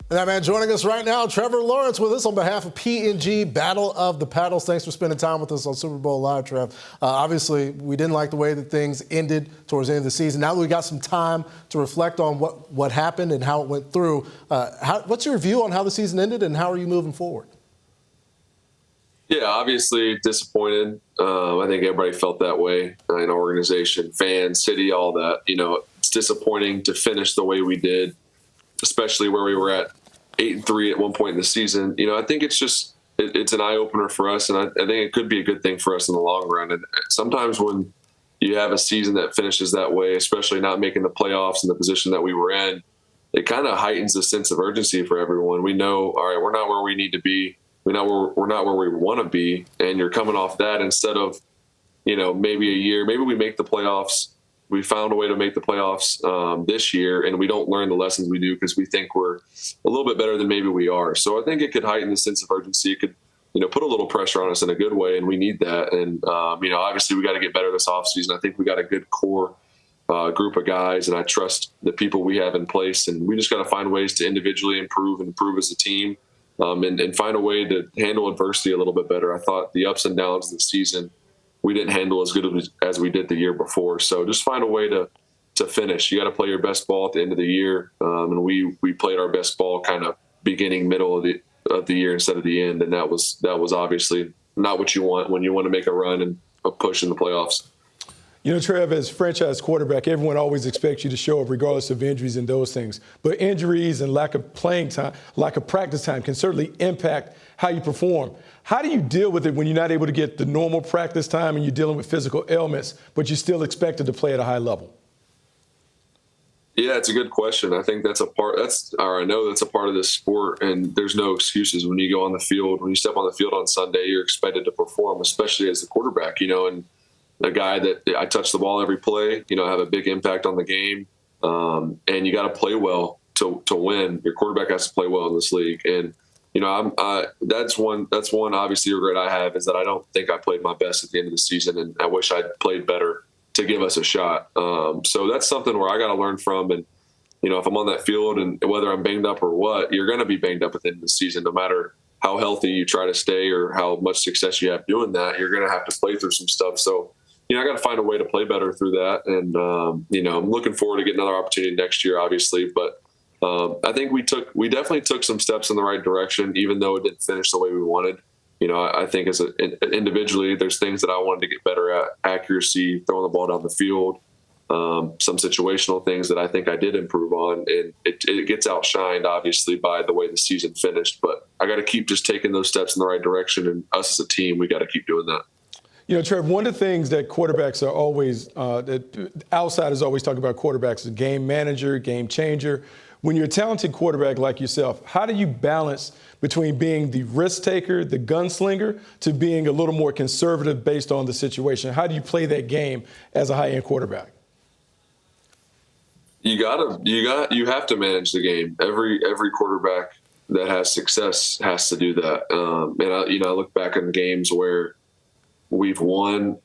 And that man joining us right now, Trevor Lawerence, with us on behalf of PNG Battle of the Paddles. Thanks for spending time with us on Super Bowl Live, Trev. Obviously, we didn't like the way that things ended towards the end of the season. Now that we got some time to reflect on what happened and how it went through, what's your view on how the season ended and how are you moving forward? Yeah, obviously disappointed. I think everybody felt that way in our organization, fans, city, all that. It's disappointing to finish the way we did, especially where we were at 8-3 at one point in the season. I think it's an eye opener for us, and I think it could be a good thing for us in the long run. And sometimes when you have a season that finishes that way, especially not making the playoffs in the position that we were in, it kind of heightens the sense of urgency for everyone. We know, all right, we're not where we need to be. We're not where we want to be, and you're coming off that instead of, maybe a year, maybe we make the playoffs. We found a way to make the playoffs this year, and we don't learn the lessons we do because we think we're a little bit better than maybe we are. So I think it could heighten the sense of urgency. It could, put a little pressure on us in a good way, and we need that. And, obviously we got to get better this offseason. I think we got a good core group of guys, and I trust the people we have in place. And we just got to find ways to individually improve as a team and find a way to handle adversity a little bit better. I thought the ups and downs of the season we didn't handle as good as we did the year before. So just find a way to finish. You got to play your best ball at the end of the year. And we played our best ball kind of beginning, middle of the year instead of the end. And that was obviously not what you want when you want to make a run and a push in the playoffs. Trev, as franchise quarterback, everyone always expects you to show up regardless of injuries and those things. But injuries and lack of playing time, lack of practice time can certainly impact how you perform. How do you deal with it when you're not able to get the normal practice time and you're dealing with physical ailments, but you're still expected to play at a high level? Yeah, it's a good question. I think I know that's a part of this sport, and there's no excuses when you go on the field. When you step on the field on Sunday, you're expected to perform, especially as the quarterback, and a guy that I touch the ball every play, have a big impact on the game. And you got to play well to win. Your quarterback has to play well in this league. And, that's one obviously regret I have is that I don't think I played my best at the end of the season. And I wish I'd played better to give us a shot. So that's something where I got to learn from. And, if I'm on that field and whether I'm banged up or what, you're going to be banged up at the end of the season, no matter how healthy you try to stay or how much success you have doing that. You're going to have to play through some stuff. So, I got to find a way to play better through that. And, I'm looking forward to getting another opportunity next year, obviously. But I think we definitely took some steps in the right direction, even though it didn't finish the way we wanted. I think individually, there's things that I wanted to get better at: accuracy, throwing the ball down the field, some situational things that I think I did improve on. And it gets outshined, obviously, by the way the season finished. But I got to keep just taking those steps in the right direction. And us as a team, we got to keep doing that. Trev, one of the things that quarterbacks are always, that outsiders always talk about quarterbacks is game manager, game changer. When you're a talented quarterback like yourself, how do you balance between being the risk taker, the gunslinger, to being a little more conservative based on the situation? How do you play that game as a high-end quarterback? You have to manage the game. Every quarterback that has success has to do that. And I look back on games where we've won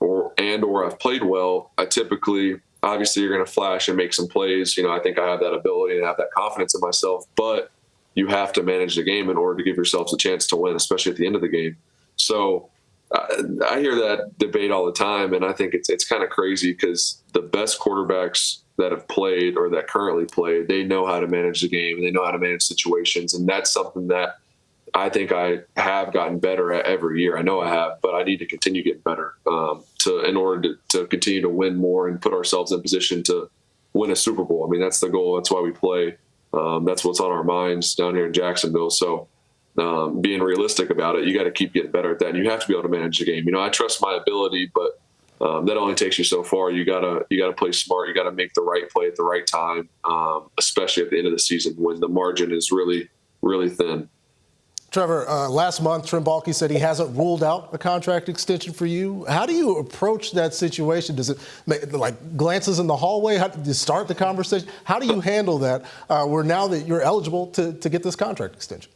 or I've played well. I typically, obviously, you're going to flash and make some plays. I think I have that ability and have that confidence in myself, but you have to manage the game in order to give yourselves a chance to win, especially at the end of the game. So I hear that debate all the time, and I think it's kind of crazy because the best quarterbacks that have played or that currently play, they know how to manage the game and they know how to manage situations. And that's something that I think I have gotten better at every year. I know I have, but I need to continue getting better in order to continue to win more and put ourselves in position to win a Super Bowl. I mean, that's the goal. That's why we play. That's what's on our minds down here in Jacksonville. So being realistic about it, you got to keep getting better at that. And you have to be able to manage the game. I trust my ability, but that only takes you so far. You gotta play smart. You got to make the right play at the right time, especially at the end of the season when the margin is really, really thin. Trevor, last month, Trent Baalke said he hasn't ruled out a contract extension for you. How do you approach that situation? Does it make glances in the hallway? How do you start the conversation? How do you handle that where now that you're eligible to get this contract extension?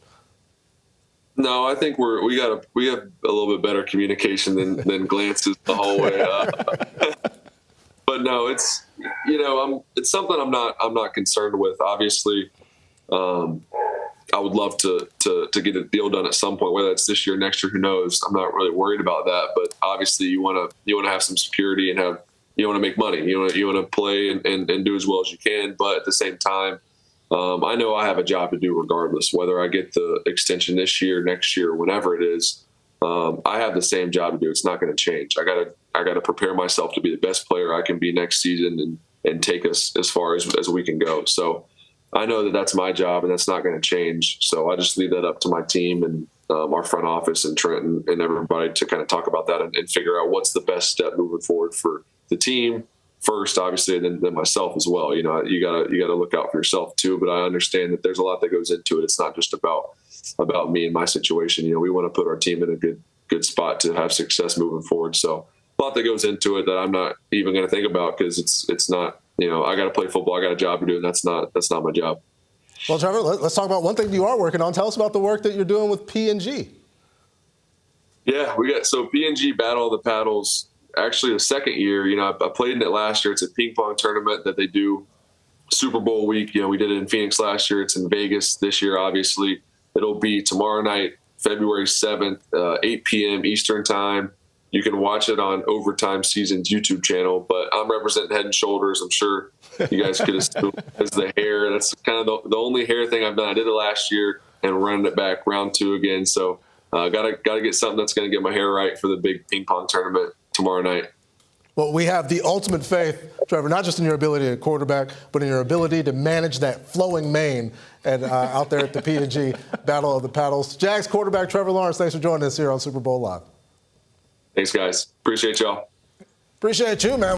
No, I think we have a little bit better communication than glances in the hallway. But no, it's something I'm not concerned with. Obviously, I would love to get a deal done at some point, whether it's this year, next year, who knows. I'm not really worried about that, but obviously you want to have some security and you want to make money. You want to play and do as well as you can, but at the same time, I know I have a job to do regardless, whether I get the extension this year, next year, whenever it is. I have the same job to do. It's not going to change. I got to prepare myself to be the best player I can be next season and take us as far as we can go. So I know that that's my job and that's not going to change. So I just leave that up to my team and our front office and Trent and everybody to kind of talk about that and figure out what's the best step moving forward for the team first, obviously, and then myself as well. You gotta look out for yourself too. But I understand that there's a lot that goes into it. It's not just about me and my situation. We want to put our team in a good spot to have success moving forward. So a lot that goes into it that I'm not even going to think about because it's not. I got to play football. I got a job to do, and that's not my job. Well, Trevor, let's talk about one thing you are working on. Tell us about the work that you're doing with PNG. Yeah, so PNG Battle of the Paddles. Actually, the second year, I played in it last year. It's a ping pong tournament that they do Super Bowl week. We did it in Phoenix last year. It's in Vegas this year, obviously. It'll be tomorrow night, February 7th, 8 p.m. Eastern time. You can watch it on Overtime Season's YouTube channel, but I'm representing Head & Shoulders. I'm sure you guys could assume as the hair. That's kind of the only hair thing I've done. I did it last year and running it back round 2 again. So gotta get something that's going to get my hair right for the big ping pong tournament tomorrow night. Well, we have the ultimate faith, Trevor, not just in your ability at quarterback, but in your ability to manage that flowing mane out there at the PNG Battle of the Paddles. Jags quarterback Trevor Lawerence, thanks for joining us here on Super Bowl Live. Thanks, guys. Appreciate y'all. Appreciate you, man.